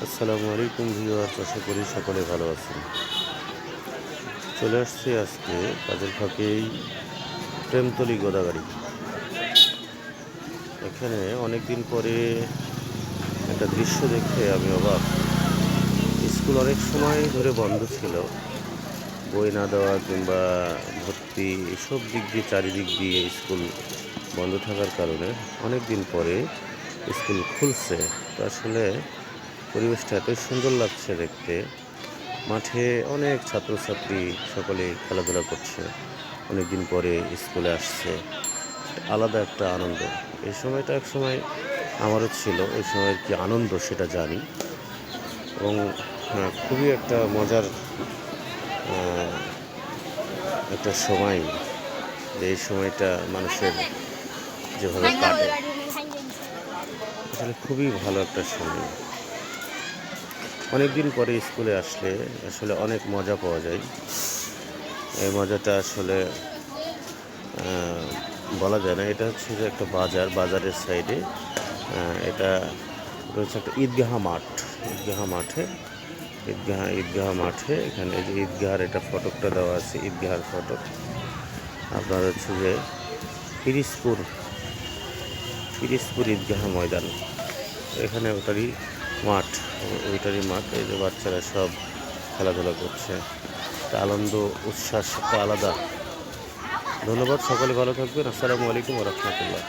আসসালামু আলাইকুম ভিউয়ার্স, আশা করি সকলে ভালো আছেন। চলে আসছি আজকে কাজের ফাঁকেই প্রেমতলী গোদাগাড়ি। এখানে অনেক দিন পরে একটা দৃশ্য দেখে আমি অবাক। স্কুল অনেক সময় ধরে বন্ধ ছিল, বই না দেওয়া কিংবা ভর্তি এসব দিক দিয়ে চারিদিক দিয়ে স্কুল বন্ধ থাকার কারণে অনেক দিন পরে স্কুল খুলছে। তো আসলে পরিবেশটা এতই সুন্দর লাগছে দেখতে। মাঠে অনেক ছাত্রছাত্রী সকলে খেলাধুলা করছে, অনেক দিন পরে স্কুলে আসছে। আলাদা একটা আনন্দ। এই সময়টা এক সময় আমারও ছিল, ওই সময়ের কি আনন্দ সেটা জানি। এবং খুবই একটা মজার একটা সময়, যে এই সময়টা মানুষের যেভাবে কাটে, আসলে খুবই ভালো একটা সময়। অনেক দিন পরে স্কুলে আসলে আসলে অনেক মজা পাওয়া যায়। এই মজাটা আসলে বলা যায় না। এটা হচ্ছে যে একটা বাজার, বাজারের সাইডে এটা রয়েছে একটা ঈদগাহ মাঠে এখানে এই যে ঈদগাহার এটা ফটকটা দেওয়া আছে, ঈদগাহার ফটক। আপনার হচ্ছে যে পিরিজপুর ঈদগাহ ময়দান, এখানে ওইটারই মাঠ। এই যে বাচ্চারা সব খেলাধুলা করছে, একটা আনন্দ উচ্ছ্বাস একটা আলাদা। ধন্যবাদ, সকলে ভালো থাকবেন। আসসালামু আলাইকুম ওয়া রাহমাতুল্লাহ।